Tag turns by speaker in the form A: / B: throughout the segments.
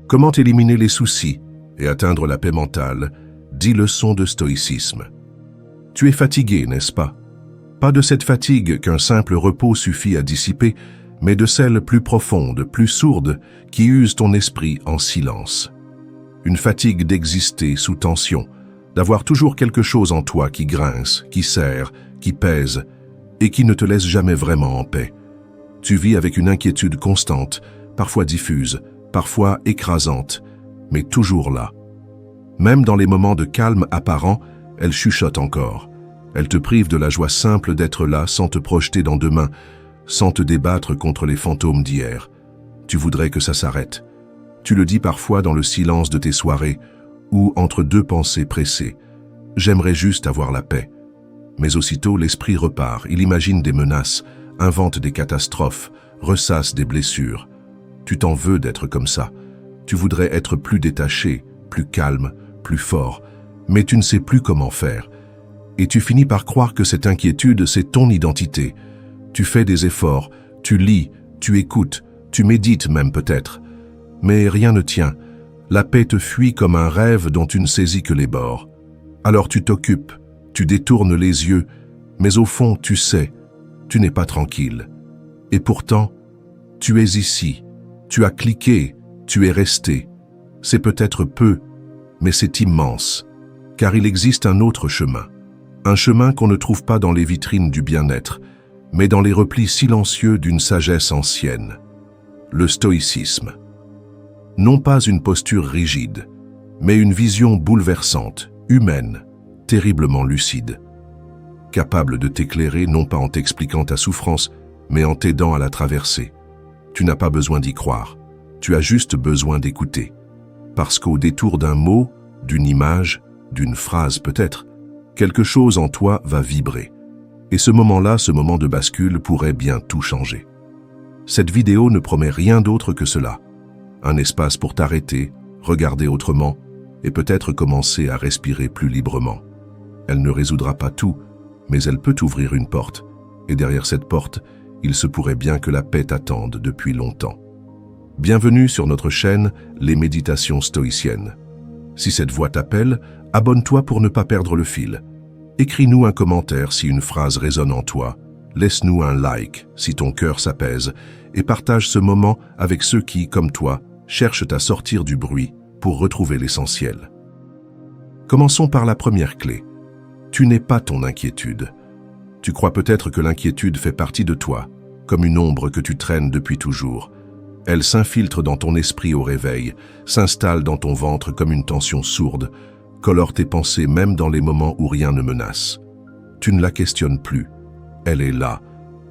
A: Comment éliminer les soucis et atteindre la paix mentale? 10 leçons de stoïcisme. Tu es fatigué, n'est-ce pas? Pas de cette fatigue qu'un simple repos suffit à dissiper, mais de celle plus profonde, plus sourde, qui use ton esprit en silence. Une fatigue d'exister sous tension, d'avoir toujours quelque chose en toi qui grince, qui serre, qui pèse, et qui ne te laisse jamais vraiment en paix. Tu vis avec une inquiétude constante, parfois diffuse, parfois écrasante, mais toujours là. Même dans les moments de calme apparent, elle chuchote encore. Elle te prive de la joie simple d'être là sans te projeter dans demain, sans te débattre contre les fantômes d'hier. Tu voudrais que ça s'arrête. Tu le dis parfois dans le silence de tes soirées ou entre deux pensées pressées. J'aimerais juste avoir la paix. Mais aussitôt, l'esprit repart. Il imagine des menaces, invente des catastrophes, ressasse des blessures. Tu t'en veux d'être comme ça. Tu voudrais être plus détaché, plus calme, plus fort, mais tu ne sais plus comment faire. Et tu finis par croire que cette inquiétude, c'est ton identité. Tu fais des efforts, tu lis, tu écoutes, tu médites même peut-être. Mais rien ne tient. La paix te fuit comme un rêve dont tu ne saisis que les bords. Alors tu t'occupes, tu détournes les yeux, mais au fond, tu sais, tu n'es pas tranquille. Et pourtant, tu es ici. Tu as cliqué, tu es resté. C'est peut-être peu, mais c'est immense, car il existe un autre chemin. Un chemin qu'on ne trouve pas dans les vitrines du bien-être, mais dans les replis silencieux d'une sagesse ancienne. Le stoïcisme. Non pas une posture rigide, mais une vision bouleversante, humaine, terriblement lucide. Capable de t'éclairer non pas en t'expliquant ta souffrance, mais en t'aidant à la traverser. Tu n'as pas besoin d'y croire, tu as juste besoin d'écouter. Parce qu'au détour d'un mot, d'une image, d'une phrase peut-être, quelque chose en toi va vibrer. Et ce moment-là, ce moment de bascule pourrait bien tout changer. Cette vidéo ne promet rien d'autre que cela. Un espace pour t'arrêter, regarder autrement et peut-être commencer à respirer plus librement. Elle ne résoudra pas tout, mais elle peut t'ouvrir une porte. Et derrière cette porte, il se pourrait bien que la paix t'attende depuis longtemps. Bienvenue sur notre chaîne Les Méditations Stoïciennes. Si cette voix t'appelle, abonne-toi pour ne pas perdre le fil. Écris-nous un commentaire si une phrase résonne en toi. Laisse-nous un like si ton cœur s'apaise et partage ce moment avec ceux qui, comme toi, cherchent à sortir du bruit pour retrouver l'essentiel. Commençons par la première clé. Tu n'es pas ton inquiétude. Tu crois peut-être que l'inquiétude fait partie de toi, comme une ombre que tu traînes depuis toujours. Elle s'infiltre dans ton esprit au réveil, s'installe dans ton ventre comme une tension sourde, colore tes pensées même dans les moments où rien ne menace. Tu ne la questionnes plus. Elle est là.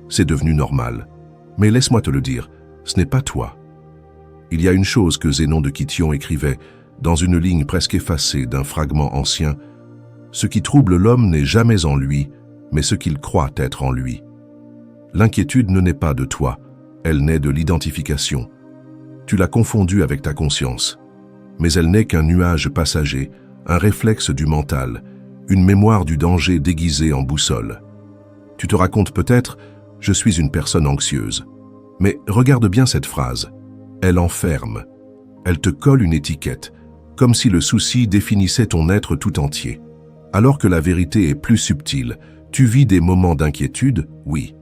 A: C'est devenu normal. Mais laisse-moi te le dire, ce n'est pas toi. Il y a une chose que Zénon de Kition écrivait dans une ligne presque effacée d'un fragment ancien. Ce qui trouble l'homme n'est jamais en lui, mais ce qu'il croit être en lui. L'inquiétude ne naît pas de toi, elle naît de l'identification. Tu l'as confondue avec ta conscience, mais elle n'est qu'un nuage passager, un réflexe du mental, une mémoire du danger déguisée en boussole. Tu te racontes peut-être « je suis une personne anxieuse ». Mais regarde bien cette phrase. Elle enferme. Elle te colle une étiquette, comme si le souci définissait ton être tout entier. Alors que la vérité est plus subtile, tu vis des moments d'inquiétude, oui.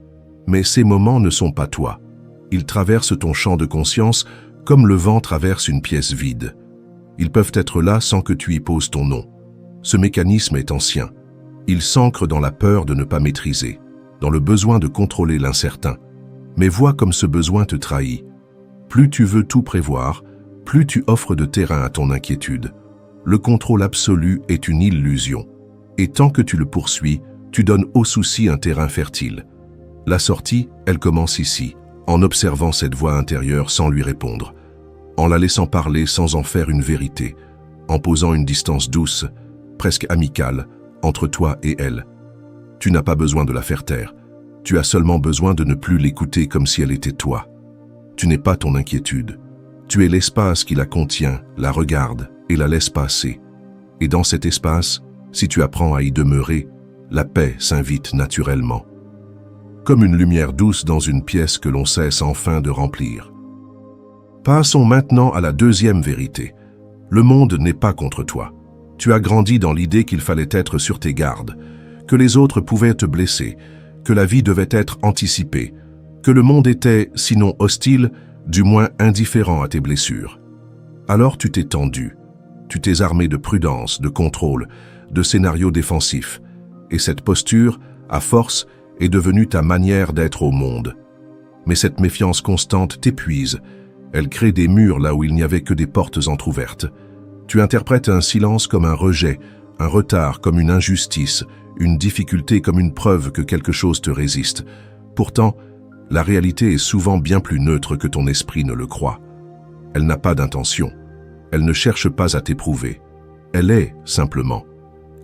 A: Mais ces moments ne sont pas toi. Ils traversent ton champ de conscience comme le vent traverse une pièce vide. Ils peuvent être là sans que tu y poses ton nom. Ce mécanisme est ancien. Il s'ancre dans la peur de ne pas maîtriser, dans le besoin de contrôler l'incertain. Mais vois comme ce besoin te trahit. Plus tu veux tout prévoir, plus tu offres de terrain à ton inquiétude. Le contrôle absolu est une illusion. Et tant que tu le poursuis, tu donnes au souci un terrain fertile. La sortie, elle commence ici, en observant cette voix intérieure sans lui répondre, en la laissant parler sans en faire une vérité, en posant une distance douce, presque amicale, entre toi et elle. Tu n'as pas besoin de la faire taire, tu as seulement besoin de ne plus l'écouter comme si elle était toi. Tu n'es pas ton inquiétude, tu es l'espace qui la contient, la regarde et la laisse passer. Et dans cet espace, si tu apprends à y demeurer, la paix s'invite naturellement. Comme une lumière douce dans une pièce que l'on cesse enfin de remplir. Passons maintenant à la deuxième vérité. Le monde n'est pas contre toi. Tu as grandi dans l'idée qu'il fallait être sur tes gardes, que les autres pouvaient te blesser, que la vie devait être anticipée, que le monde était, sinon hostile, du moins indifférent à tes blessures. Alors tu t'es tendu, tu t'es armé de prudence, de contrôle, de scénarios défensifs, et cette posture, à force, est devenue ta manière d'être au monde. Mais cette méfiance constante t'épuise, elle crée des murs là où il n'y avait que des portes entr'ouvertes. Tu interprètes un silence comme un rejet, un retard comme une injustice, une difficulté comme une preuve que quelque chose te résiste. Pourtant, la réalité est souvent bien plus neutre que ton esprit ne le croit. Elle n'a pas d'intention. Elle ne cherche pas à t'éprouver. Elle est, simplement.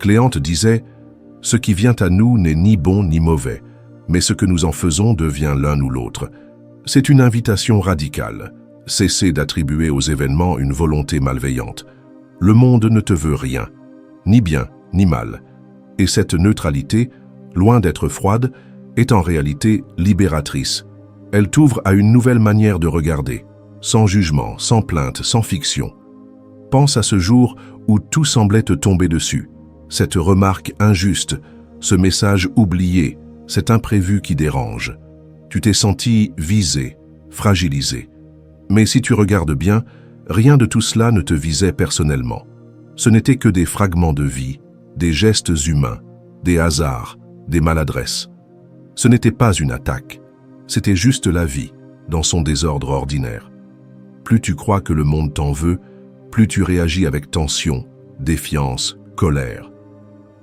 A: Cléante disait « Ce qui vient à nous n'est ni bon ni mauvais, mais ce que nous en faisons devient l'un ou l'autre. » C'est une invitation radicale. Cessez d'attribuer aux événements une volonté malveillante. Le monde ne te veut rien, ni bien ni mal. Et cette neutralité, loin d'être froide, est en réalité libératrice. Elle t'ouvre à une nouvelle manière de regarder, sans jugement, sans plainte, sans fiction. Pense à ce jour où tout semblait te tomber dessus, cette remarque injuste, ce message oublié, cet imprévu qui dérange. Tu t'es senti visé, fragilisé. Mais si tu regardes bien, rien de tout cela ne te visait personnellement. Ce n'étaient que des fragments de vie, des gestes humains, des hasards, des maladresses. Ce n'était pas une attaque, c'était juste la vie, dans son désordre ordinaire. Plus tu crois que le monde t'en veut, plus tu réagis avec tension, défiance, colère.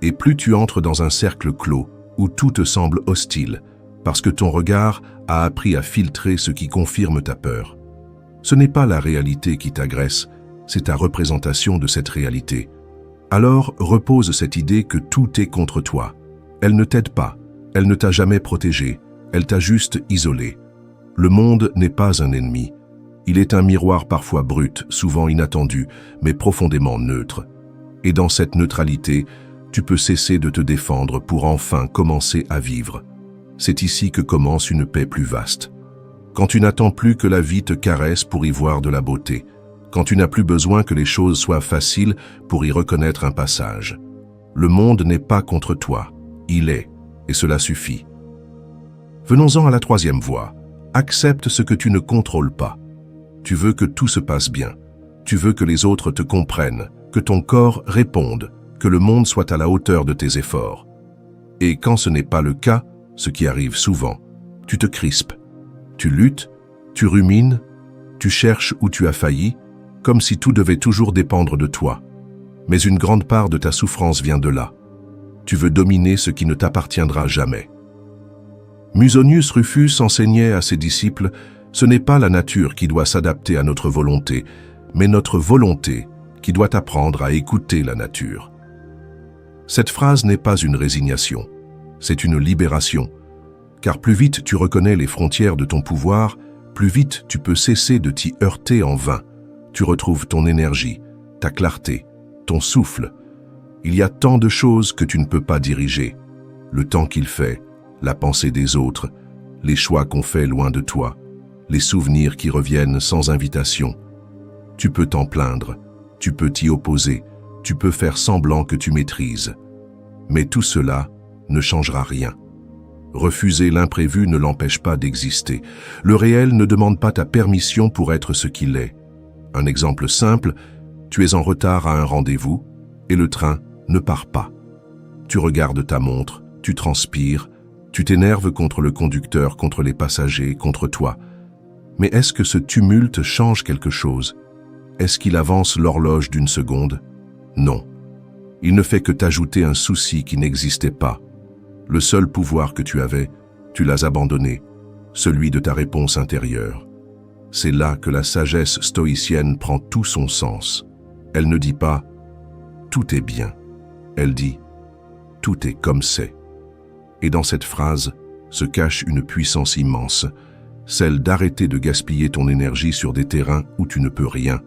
A: Et plus tu entres dans un cercle clos où tout te semble hostile, parce que ton regard a appris à filtrer ce qui confirme ta peur. Ce n'est pas la réalité qui t'agresse, c'est ta représentation de cette réalité. Alors repose cette idée que tout est contre toi. Elle ne t'aide pas, elle ne t'a jamais protégé, elle t'a juste isolé. Le monde n'est pas un ennemi. Il est un miroir parfois brut, souvent inattendu, mais profondément neutre. Et dans cette neutralité, tu peux cesser de te défendre pour enfin commencer à vivre. C'est ici que commence une paix plus vaste. Quand tu n'attends plus que la vie te caresse pour y voir de la beauté, quand tu n'as plus besoin que les choses soient faciles pour y reconnaître un passage. Le monde n'est pas contre toi, il est, et cela suffit. Venons-en à la troisième voie. Accepte ce que tu ne contrôles pas. Tu veux que tout se passe bien. Tu veux que les autres te comprennent, que ton corps réponde, que le monde soit à la hauteur de tes efforts. Et quand ce n'est pas le cas, ce qui arrive souvent, tu te crispes. Tu luttes, tu rumines, tu cherches où tu as failli, comme si tout devait toujours dépendre de toi. Mais une grande part de ta souffrance vient de là. Tu veux dominer ce qui ne t'appartiendra jamais. Musonius Rufus enseignait à ses disciples « Ce n'est pas la nature qui doit s'adapter à notre volonté, mais notre volonté qui doit apprendre à écouter la nature. » Cette phrase n'est pas une résignation, c'est une libération. Car plus vite tu reconnais les frontières de ton pouvoir, plus vite tu peux cesser de t'y heurter en vain. Tu retrouves ton énergie, ta clarté, ton souffle. Il y a tant de choses que tu ne peux pas diriger. Le temps qu'il fait, la pensée des autres, les choix qu'on fait loin de toi, les souvenirs qui reviennent sans invitation. Tu peux t'en plaindre, tu peux t'y opposer, tu peux faire semblant que tu maîtrises. Mais tout cela ne changera rien. Refuser l'imprévu ne l'empêche pas d'exister. Le réel ne demande pas ta permission pour être ce qu'il est. Un exemple simple, tu es en retard à un rendez-vous et le train ne part pas. Tu regardes ta montre, tu transpires, tu t'énerves contre le conducteur, contre les passagers, contre toi. Mais est-ce que ce tumulte change quelque chose? Est-ce qu'il avance l'horloge d'une seconde? Non. Il ne fait que t'ajouter un souci qui n'existait pas. Le seul pouvoir que tu avais, tu l'as abandonné, celui de ta réponse intérieure. C'est là que la sagesse stoïcienne prend tout son sens. Elle ne dit pas « tout est bien », elle dit « tout est comme c'est ». Et dans cette phrase se cache une puissance immense, celle d'arrêter de gaspiller ton énergie sur des terrains où tu ne peux rien.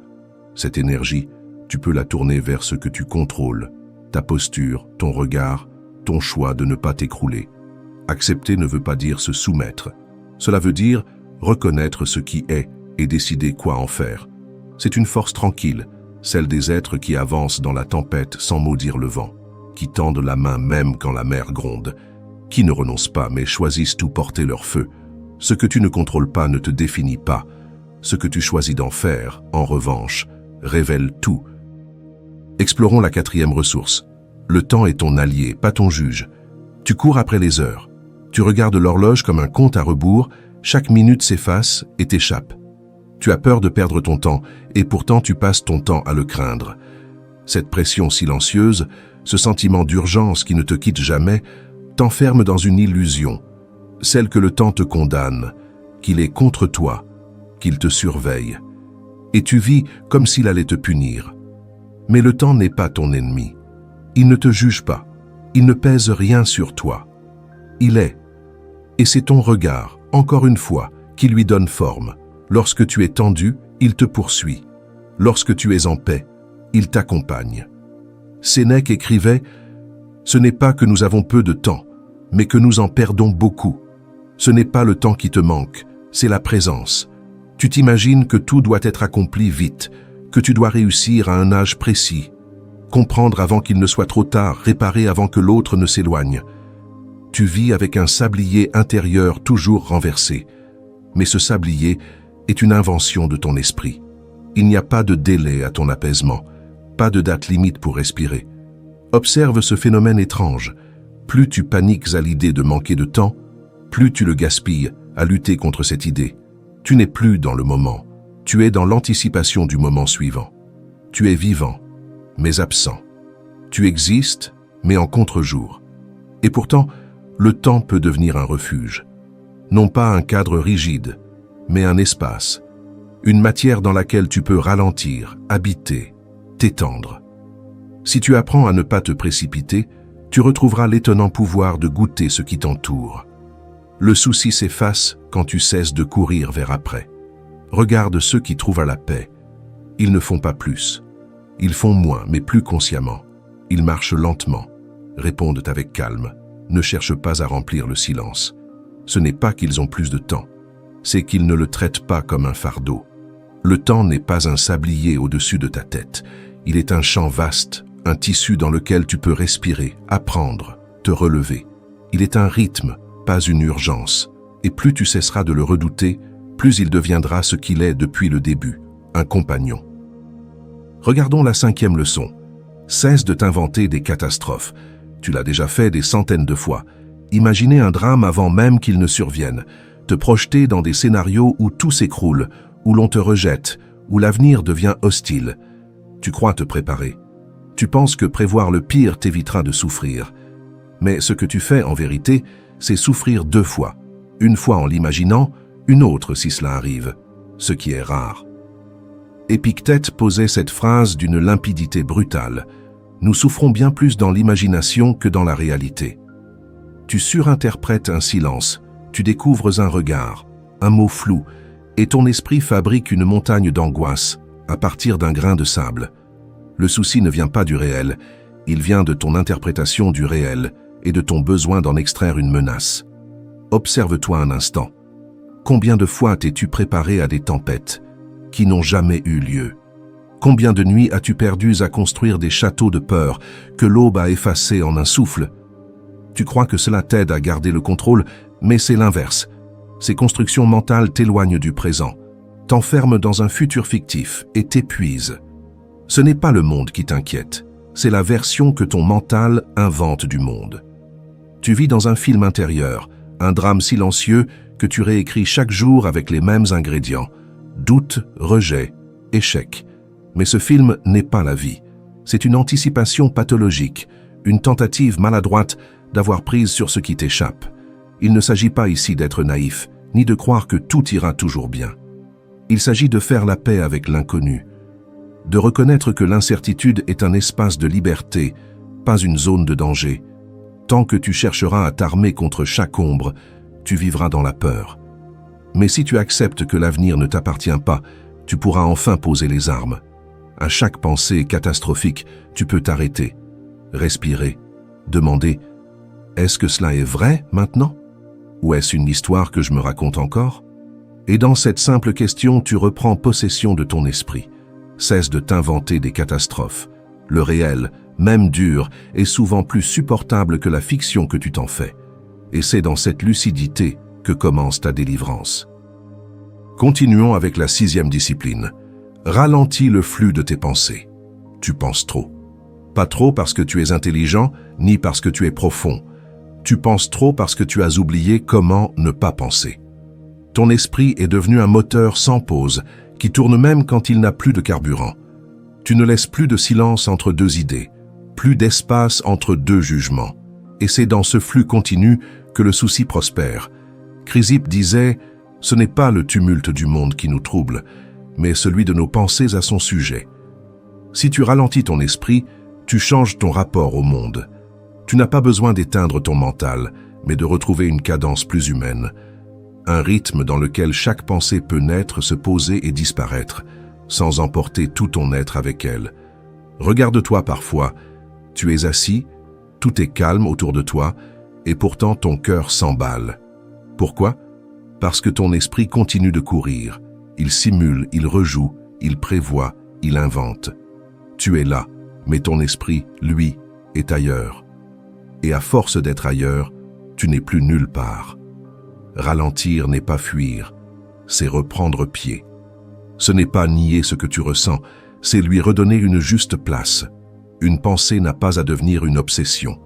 A: Cette énergie, tu peux la tourner vers ce que tu contrôles, ta posture, ton regard, ton choix de ne pas t'écrouler. Accepter ne veut pas dire se soumettre. Cela veut dire reconnaître ce qui est et décider quoi en faire. C'est une force tranquille, celle des êtres qui avancent dans la tempête sans maudire le vent, qui tendent la main même quand la mer gronde, qui ne renoncent pas mais choisissent tout porter leur feu. Ce que tu ne contrôles pas ne te définit pas. Ce que tu choisis d'en faire, en revanche, révèle tout. Explorons la 4e ressource. Le temps est ton allié, pas ton juge. Tu cours après les heures. Tu regardes l'horloge comme un compte à rebours, chaque minute s'efface et t'échappe. Tu as peur de perdre ton temps, et pourtant tu passes ton temps à le craindre. Cette pression silencieuse, ce sentiment d'urgence qui ne te quitte jamais, t'enferme dans une illusion, celle que le temps te condamne, qu'il est contre toi, qu'il te surveille. Et tu vis comme s'il allait te punir. Mais le temps n'est pas ton ennemi. Il ne te juge pas. Il ne pèse rien sur toi. Il est. Et c'est ton regard, encore une fois, qui lui donne forme. Lorsque tu es tendu, il te poursuit. Lorsque tu es en paix, il t'accompagne. Sénèque écrivait « Ce n'est pas que nous avons peu de temps, mais que nous en perdons beaucoup. Ce n'est pas le temps qui te manque, c'est la présence. Tu t'imagines que tout doit être accompli vite, que tu dois réussir à un âge précis, comprendre avant qu'il ne soit trop tard, réparer avant que l'autre ne s'éloigne. Tu vis avec un sablier intérieur toujours renversé. Mais ce sablier est une invention de ton esprit. Il n'y a pas de délai à ton apaisement, pas de date limite pour respirer. Observe ce phénomène étrange. Plus tu paniques à l'idée de manquer de temps, plus tu le gaspilles à lutter contre cette idée. Tu n'es plus dans le moment, tu es dans l'anticipation du moment suivant. Tu es vivant, mais absent. Tu existes, mais en contre-jour. Et pourtant, le temps peut devenir un refuge. Non pas un cadre rigide, mais un espace. Une matière dans laquelle tu peux ralentir, habiter, t'étendre. Si tu apprends à ne pas te précipiter, tu retrouveras l'étonnant pouvoir de goûter ce qui t'entoure. Le souci s'efface quand tu cesses de courir vers après. Regarde ceux qui trouvent à la paix. Ils ne font pas plus. Ils font moins, mais plus consciemment. Ils marchent lentement, répondent avec calme, ne cherchent pas à remplir le silence. Ce n'est pas qu'ils ont plus de temps, c'est qu'ils ne le traitent pas comme un fardeau. Le temps n'est pas un sablier au-dessus de ta tête. Il est un champ vaste, un tissu dans lequel tu peux respirer, apprendre, te relever. Il est un rythme, pas une urgence. Et plus tu cesseras de le redouter, plus il deviendra ce qu'il est depuis le début, un compagnon. Regardons la 5e leçon. Cesse de t'inventer des catastrophes. Tu l'as déjà fait des centaines de fois. Imaginer un drame avant même qu'il ne survienne. Te projeter dans des scénarios où tout s'écroule, où l'on te rejette, où l'avenir devient hostile. Tu crois te préparer. Tu penses que prévoir le pire t'évitera de souffrir. Mais ce que tu fais en vérité, c'est souffrir 2 fois. Une fois en l'imaginant, une autre si cela arrive, ce qui est rare. Épictète posait cette phrase d'une limpidité brutale. Nous souffrons bien plus dans l'imagination que dans la réalité. Tu surinterprètes un silence, tu découvres un regard, un mot flou, et ton esprit fabrique une montagne d'angoisse à partir d'un grain de sable. Le souci ne vient pas du réel, il vient de ton interprétation du réel et de ton besoin d'en extraire une menace. Observe-toi un instant. Combien de fois t'es-tu préparé à des tempêtes qui n'ont jamais eu lieu? Combien de nuits as-tu perdues à construire des châteaux de peur que l'aube a effacés en un souffle? Tu crois que cela t'aide à garder le contrôle, mais c'est l'inverse. Ces constructions mentales t'éloignent du présent, t'enferment dans un futur fictif et t'épuisent. Ce n'est pas le monde qui t'inquiète, c'est la version que ton mental invente du monde. Tu vis dans un film intérieur, un drame silencieux que tu réécris chaque jour avec les mêmes ingrédients. Doute, rejet, échec. Mais ce film n'est pas la vie. C'est une anticipation pathologique, une tentative maladroite d'avoir prise sur ce qui t'échappe. Il ne s'agit pas ici d'être naïf, ni de croire que tout ira toujours bien. Il s'agit de faire la paix avec l'inconnu, de reconnaître que l'incertitude est un espace de liberté, pas une zone de danger. Tant que tu chercheras à t'armer contre chaque ombre, tu vivras dans la peur. Mais si tu acceptes que l'avenir ne t'appartient pas, tu pourras enfin poser les armes. À chaque pensée catastrophique, tu peux t'arrêter, respirer, demander « Est-ce que cela est vrai maintenant ? Ou est-ce une histoire que je me raconte encore ?» Et dans cette simple question, tu reprends possession de ton esprit. Cesse de t'inventer des catastrophes. Le réel, même dur, est souvent plus supportable que la fiction que tu t'en fais. Et c'est dans cette lucidité que commence ta délivrance. Continuons avec la 6e discipline. Ralentis le flux de tes pensées. Tu penses trop. Pas trop parce que tu es intelligent, ni parce que tu es profond. Tu penses trop parce que tu as oublié comment ne pas penser. Ton esprit est devenu un moteur sans pause, qui tourne même quand il n'a plus de carburant. Tu ne laisses plus de silence entre deux idées, plus d'espace entre deux jugements. Et c'est dans ce flux continu que le souci prospère. Chrysippe disait « Ce n'est pas le tumulte du monde qui nous trouble, mais celui de nos pensées à son sujet. » Si tu ralentis ton esprit, tu changes ton rapport au monde. Tu n'as pas besoin d'éteindre ton mental, mais de retrouver une cadence plus humaine. Un rythme dans lequel chaque pensée peut naître, se poser et disparaître, sans emporter tout ton être avec elle. Regarde-toi parfois, tu es assis, tout est calme autour de toi, et pourtant ton cœur s'emballe. Pourquoi? Parce que ton esprit continue de courir. Il simule, il rejoue, il prévoit, il invente. Tu es là, mais ton esprit, lui, est ailleurs. Et à force d'être ailleurs, tu n'es plus nulle part. Ralentir n'est pas fuir, c'est reprendre pied. Ce n'est pas nier ce que tu ressens, c'est lui redonner une juste place. Une pensée n'a pas à devenir une obsession.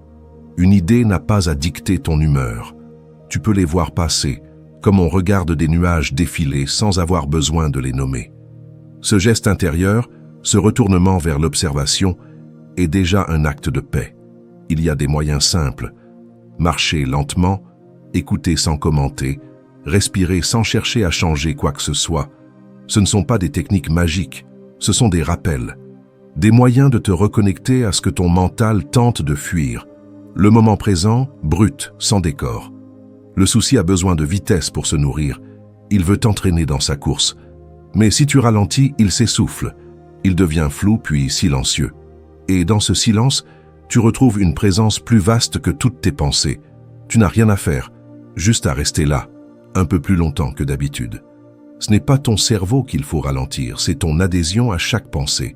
A: Une idée n'a pas à dicter ton humeur. Tu peux les voir passer, comme on regarde des nuages défiler sans avoir besoin de les nommer. Ce geste intérieur, ce retournement vers l'observation, est déjà un acte de paix. Il y a des moyens simples. Marcher lentement, écouter sans commenter, respirer sans chercher à changer quoi que ce soit. Ce ne sont pas des techniques magiques, ce sont des rappels. Des moyens de te reconnecter à ce que ton mental tente de fuir. Le moment présent, brut, sans décor. Le souci a besoin de vitesse pour se nourrir. Il veut t'entraîner dans sa course. Mais si tu ralentis, il s'essouffle. Il devient flou puis silencieux. Et dans ce silence, tu retrouves une présence plus vaste que toutes tes pensées. Tu n'as rien à faire, juste à rester là, un peu plus longtemps que d'habitude. Ce n'est pas ton cerveau qu'il faut ralentir, c'est ton adhésion à chaque pensée.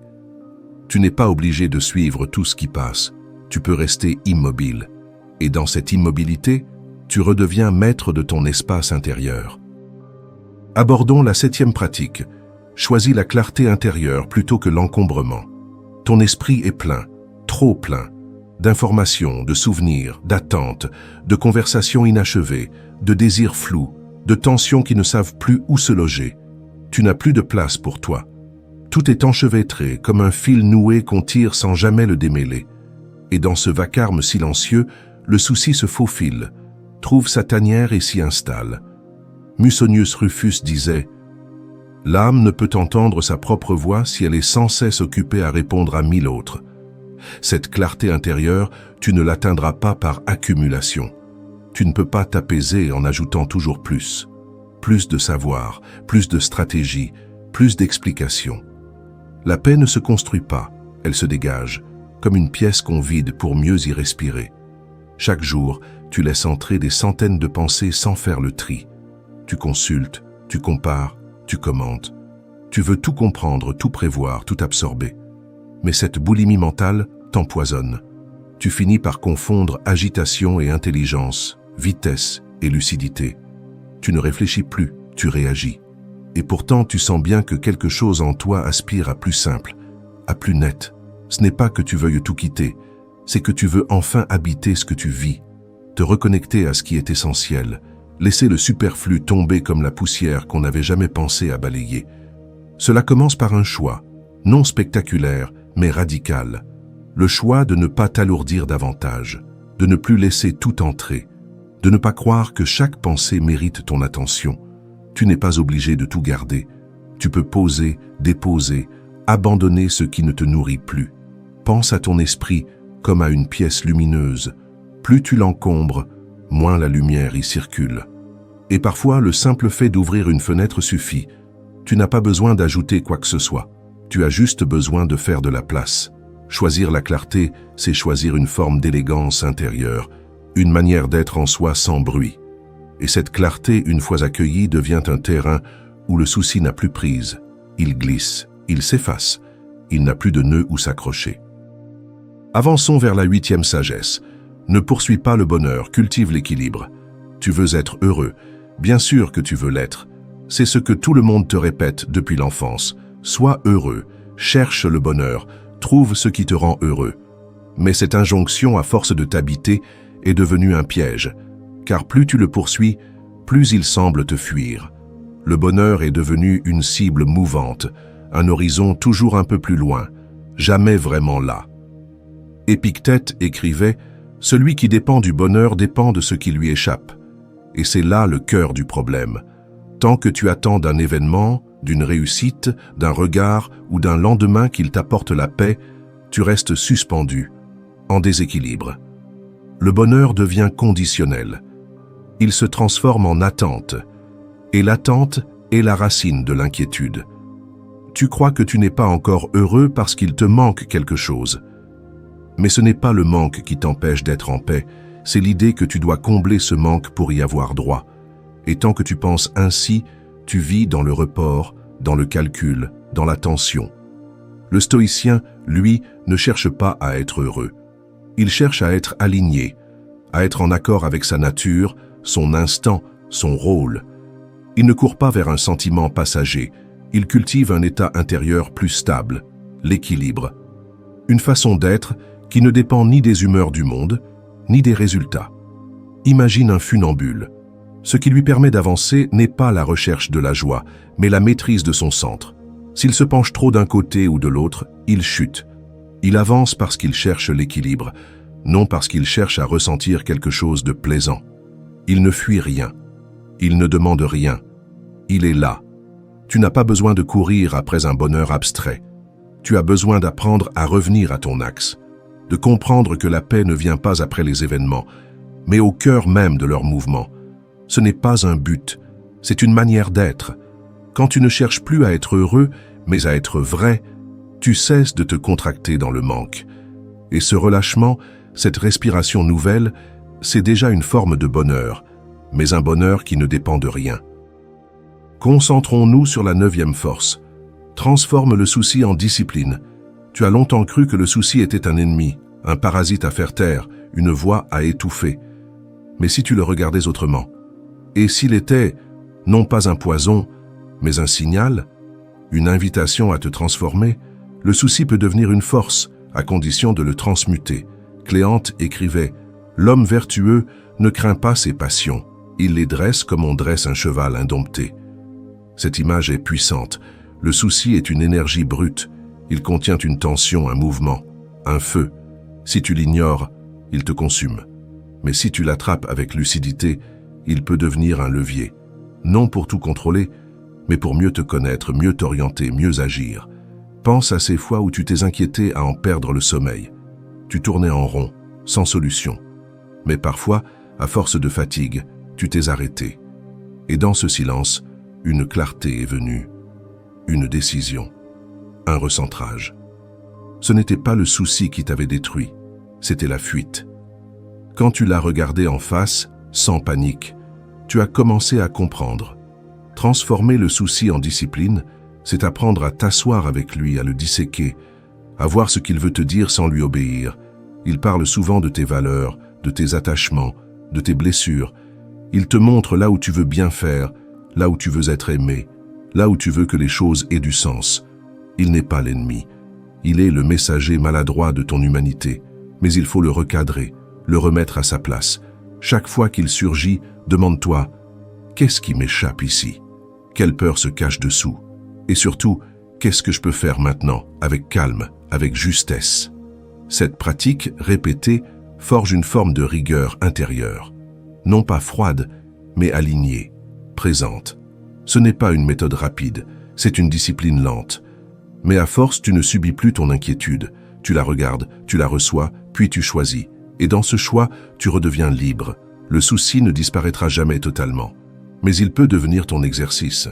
A: Tu n'es pas obligé de suivre tout ce qui passe. Tu peux rester immobile. Et dans cette immobilité, tu redeviens maître de ton espace intérieur. Abordons la 7e pratique. Choisis la clarté intérieure plutôt que l'encombrement. Ton esprit est plein, trop plein, d'informations, de souvenirs, d'attentes, de conversations inachevées, de désirs flous, de tensions qui ne savent plus où se loger. Tu n'as plus de place pour toi. Tout est enchevêtré comme un fil noué qu'on tire sans jamais le démêler. Et dans ce vacarme silencieux, le souci se faufile, trouve sa tanière et s'y installe. Musonius Rufus disait « L'âme ne peut entendre sa propre voix si elle est sans cesse occupée à répondre à 1000 autres. » Cette clarté intérieure, tu ne l'atteindras pas par accumulation. Tu ne peux pas t'apaiser en ajoutant toujours plus. Plus de savoir, plus de stratégie, plus d'explications. La paix ne se construit pas, elle se dégage, comme une pièce qu'on vide pour mieux y respirer. Chaque jour, tu laisses entrer des centaines de pensées sans faire le tri. Tu consultes, tu compares, tu commentes. Tu veux tout comprendre, tout prévoir, tout absorber. Mais cette boulimie mentale t'empoisonne. Tu finis par confondre agitation et intelligence, vitesse et lucidité. Tu ne réfléchis plus, tu réagis. Et pourtant, tu sens bien que quelque chose en toi aspire à plus simple, à plus net. Ce n'est pas que tu veuilles tout quitter, c'est que tu veux enfin habiter ce que tu vis, te reconnecter à ce qui est essentiel, laisser le superflu tomber comme la poussière qu'on n'avait jamais pensé à balayer. Cela commence par un choix, non spectaculaire, mais radical. Le choix de ne pas t'alourdir davantage, de ne plus laisser tout entrer, de ne pas croire que chaque pensée mérite ton attention. Tu n'es pas obligé de tout garder. Tu peux poser, déposer, abandonner ce qui ne te nourrit plus. Pense à ton esprit comme à une pièce lumineuse. Plus tu l'encombres, moins la lumière y circule. Et parfois, le simple fait d'ouvrir une fenêtre suffit. Tu n'as pas besoin d'ajouter quoi que ce soit. Tu as juste besoin de faire de la place. Choisir la clarté, c'est choisir une forme d'élégance intérieure, une manière d'être en soi sans bruit. Et cette clarté, une fois accueillie, devient un terrain où le souci n'a plus prise. Il glisse, il s'efface, il n'a plus de nœud où s'accrocher. Avançons vers la 8e sagesse. Ne poursuis pas le bonheur, cultive l'équilibre. Tu veux être heureux, bien sûr que tu veux l'être. C'est ce que tout le monde te répète depuis l'enfance. Sois heureux, cherche le bonheur, trouve ce qui te rend heureux. Mais cette injonction, à force de t'habiter, est devenue un piège, car plus tu le poursuis, plus il semble te fuir. Le bonheur est devenu une cible mouvante, un horizon toujours un peu plus loin, jamais vraiment là. Épictète écrivait « Celui qui dépend du bonheur dépend de ce qui lui échappe ». Et c'est là le cœur du problème. Tant que tu attends d'un événement, d'une réussite, d'un regard ou d'un lendemain qu'il t'apporte la paix, tu restes suspendu, en déséquilibre. Le bonheur devient conditionnel. Il se transforme en attente. Et l'attente est la racine de l'inquiétude. Tu crois que tu n'es pas encore heureux parce qu'il te manque quelque chose. Mais ce n'est pas le manque qui t'empêche d'être en paix, c'est l'idée que tu dois combler ce manque pour y avoir droit. Et tant que tu penses ainsi, tu vis dans le report, dans le calcul, dans la tension. Le stoïcien, lui, ne cherche pas à être heureux. Il cherche à être aligné, à être en accord avec sa nature, son instant, son rôle. Il ne court pas vers un sentiment passager, il cultive un état intérieur plus stable, l'équilibre. Une façon d'être qui ne dépend ni des humeurs du monde, ni des résultats. Imagine un funambule. Ce qui lui permet d'avancer n'est pas la recherche de la joie, mais la maîtrise de son centre. S'il se penche trop d'un côté ou de l'autre, il chute. Il avance parce qu'il cherche l'équilibre, non parce qu'il cherche à ressentir quelque chose de plaisant. Il ne fuit rien. Il ne demande rien. Il est là. Tu n'as pas besoin de courir après un bonheur abstrait. Tu as besoin d'apprendre à revenir à ton axe, de comprendre que la paix ne vient pas après les événements, mais au cœur même de leur mouvement. Ce n'est pas un but, c'est une manière d'être. Quand tu ne cherches plus à être heureux, mais à être vrai, tu cesses de te contracter dans le manque. Et ce relâchement, cette respiration nouvelle, c'est déjà une forme de bonheur, mais un bonheur qui ne dépend de rien. Concentrons-nous sur la 9e force. Transforme le souci en discipline. Tu as longtemps cru que le souci était un ennemi, un parasite à faire taire, une voix à étouffer. Mais si tu le regardais autrement, et s'il était, non pas un poison, mais un signal, une invitation à te transformer, le souci peut devenir une force, à condition de le transmuter. Cléante écrivait « L'homme vertueux ne craint pas ses passions, il les dresse comme on dresse un cheval indompté. » Cette image est puissante. Le souci est une énergie brute. Il contient une tension, un mouvement, un feu. Si tu l'ignores, il te consume. Mais si tu l'attrapes avec lucidité, il peut devenir un levier. Non pour tout contrôler, mais pour mieux te connaître, mieux t'orienter, mieux agir. Pense à ces fois où tu t'es inquiété à en perdre le sommeil. Tu tournais en rond, sans solution. Mais parfois, à force de fatigue, tu t'es arrêté. Et dans ce silence, une clarté est venue, une décision, un recentrage. Ce n'était pas le souci qui t'avait détruit, c'était la fuite. Quand tu l'as regardé en face, sans panique, tu as commencé à comprendre. Transformer le souci en discipline, c'est apprendre à t'asseoir avec lui, à le disséquer, à voir ce qu'il veut te dire sans lui obéir. Il parle souvent de tes valeurs, de tes attachements, de tes blessures. Il te montre là où tu veux bien faire, là où tu veux être aimé, là où tu veux que les choses aient du sens. Il n'est pas l'ennemi. Il est le messager maladroit de ton humanité, mais il faut le recadrer, le remettre à sa place. Chaque fois qu'il surgit, demande-toi « Qu'est-ce qui m'échappe ici? Quelle peur se cache dessous? Et surtout, qu'est-ce que je peux faire maintenant, avec calme, avec justesse ?» Cette pratique, répétée, forge une forme de rigueur intérieure. Non pas froide, mais alignée, présente. Ce n'est pas une méthode rapide, c'est une discipline lente. Mais à force, tu ne subis plus ton inquiétude. Tu la regardes, tu la reçois, puis tu choisis. Et dans ce choix, tu redeviens libre. Le souci ne disparaîtra jamais totalement. Mais il peut devenir ton exercice,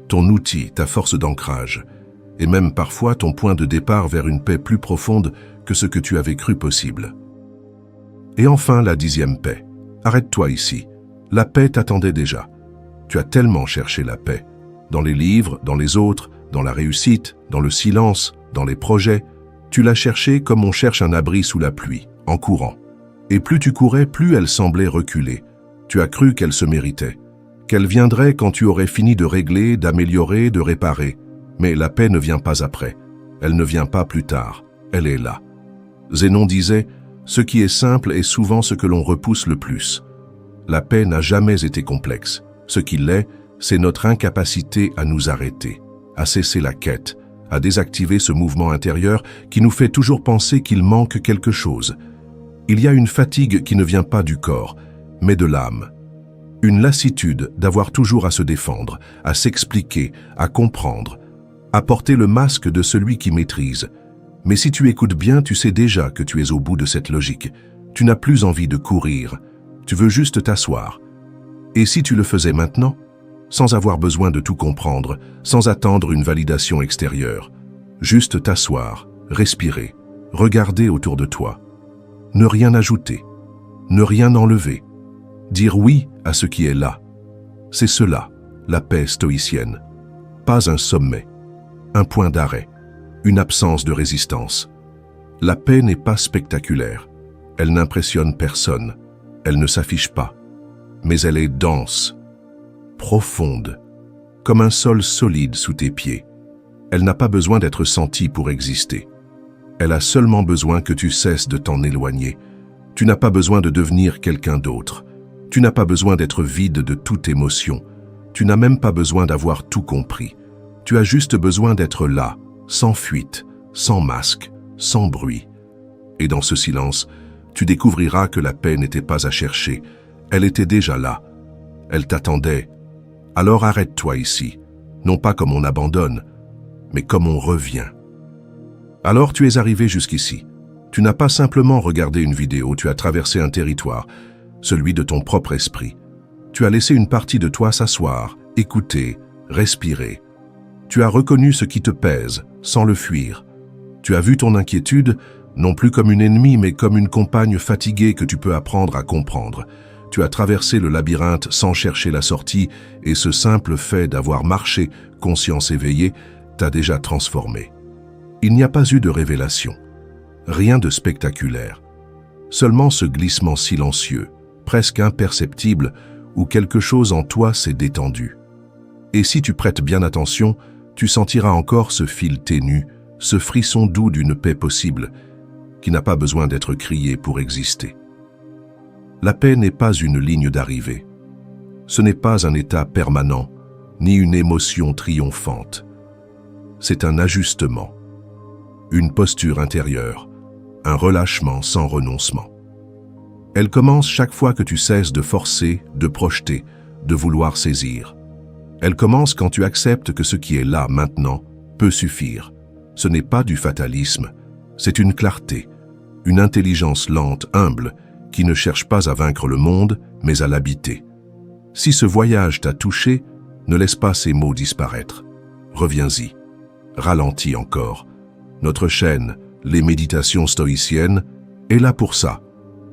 A: ton outil, ta force d'ancrage. Et même parfois ton point de départ vers une paix plus profonde que ce que tu avais cru possible. Et enfin, la 10e paix. Arrête-toi ici. La paix t'attendait déjà. Tu as tellement cherché la paix. Dans les livres, dans les autres, dans la réussite, dans le silence, dans les projets. Tu l'as cherchée comme on cherche un abri sous la pluie, en courant. Et plus tu courais, plus elle semblait reculer. Tu as cru qu'elle se méritait. Qu'elle viendrait quand tu aurais fini de régler, d'améliorer, de réparer. Mais la paix ne vient pas après. Elle ne vient pas plus tard. Elle est là. Zénon disait « Ce qui est simple est souvent ce que l'on repousse le plus ». La paix n'a jamais été complexe. Ce qui l'est, c'est notre incapacité à nous arrêter, à cesser la quête, à désactiver ce mouvement intérieur qui nous fait toujours penser qu'il manque quelque chose. Il y a une fatigue qui ne vient pas du corps, mais de l'âme. Une lassitude d'avoir toujours à se défendre, à s'expliquer, à comprendre, à porter le masque de celui qui maîtrise. Mais si tu écoutes bien, tu sais déjà que tu es au bout de cette logique. Tu n'as plus envie de courir, tu veux juste t'asseoir. Et si tu le faisais maintenant, sans avoir besoin de tout comprendre, sans attendre une validation extérieure, juste t'asseoir, respirer, regarder autour de toi, ne rien ajouter, ne rien enlever, dire oui à ce qui est là. C'est cela, la paix stoïcienne. Pas un sommet, un point d'arrêt, une absence de résistance. La paix n'est pas spectaculaire, elle n'impressionne personne, elle ne s'affiche pas, mais elle est dense, profonde, comme un sol solide sous tes pieds. Elle n'a pas besoin d'être sentie pour exister. Elle a seulement besoin que tu cesses de t'en éloigner. Tu n'as pas besoin de devenir quelqu'un d'autre. Tu n'as pas besoin d'être vide de toute émotion. Tu n'as même pas besoin d'avoir tout compris. Tu as juste besoin d'être là, sans fuite, sans masque, sans bruit. Et dans ce silence, tu découvriras que la paix n'était pas à chercher. Elle était déjà là. Elle t'attendait. Alors arrête-toi ici, non pas comme on abandonne, mais comme on revient. Alors tu es arrivé jusqu'ici. Tu n'as pas simplement regardé une vidéo, tu as traversé un territoire, celui de ton propre esprit. Tu as laissé une partie de toi s'asseoir, écouter, respirer. Tu as reconnu ce qui te pèse, sans le fuir. Tu as vu ton inquiétude, non plus comme une ennemie, mais comme une compagne fatiguée que tu peux apprendre à comprendre. Tu as traversé le labyrinthe sans chercher la sortie, et ce simple fait d'avoir marché, conscience éveillée, t'a déjà transformé. Il n'y a pas eu de révélation, rien de spectaculaire. Seulement ce glissement silencieux, presque imperceptible, où quelque chose en toi s'est détendu. Et si tu prêtes bien attention, tu sentiras encore ce fil ténu, ce frisson doux d'une paix possible, qui n'a pas besoin d'être crié pour exister. La paix n'est pas une ligne d'arrivée. Ce n'est pas un état permanent, ni une émotion triomphante. C'est un ajustement, une posture intérieure, un relâchement sans renoncement. Elle commence chaque fois que tu cesses de forcer, de projeter, de vouloir saisir. Elle commence quand tu acceptes que ce qui est là maintenant peut suffire. Ce n'est pas du fatalisme, c'est une clarté, une intelligence lente, humble, qui ne cherche pas à vaincre le monde, mais à l'habiter. Si ce voyage t'a touché, ne laisse pas ces mots disparaître. Reviens-y. Ralentis encore. Notre chaîne, les méditations stoïciennes, est là pour ça.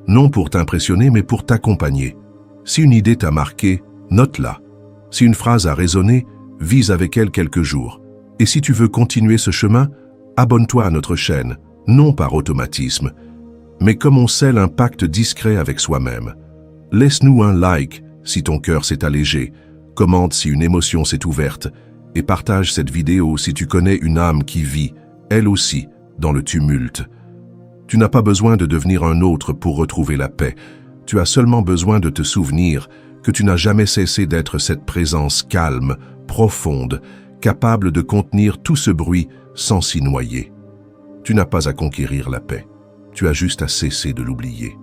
A: Non pour t'impressionner, mais pour t'accompagner. Si une idée t'a marqué, note-la. Si une phrase a résonné, vise avec elle quelques jours. Et si tu veux continuer ce chemin, abonne-toi à notre chaîne, non par automatisme, mais comme on scelle un pacte discret avec soi-même. Laisse-nous un like si ton cœur s'est allégé, commente si une émotion s'est ouverte, et partage cette vidéo si tu connais une âme qui vit, elle aussi, dans le tumulte. Tu n'as pas besoin de devenir un autre pour retrouver la paix. Tu as seulement besoin de te souvenir que tu n'as jamais cessé d'être cette présence calme, profonde, capable de contenir tout ce bruit sans s'y noyer. Tu n'as pas à conquérir la paix. Tu as juste à cesser de l'oublier.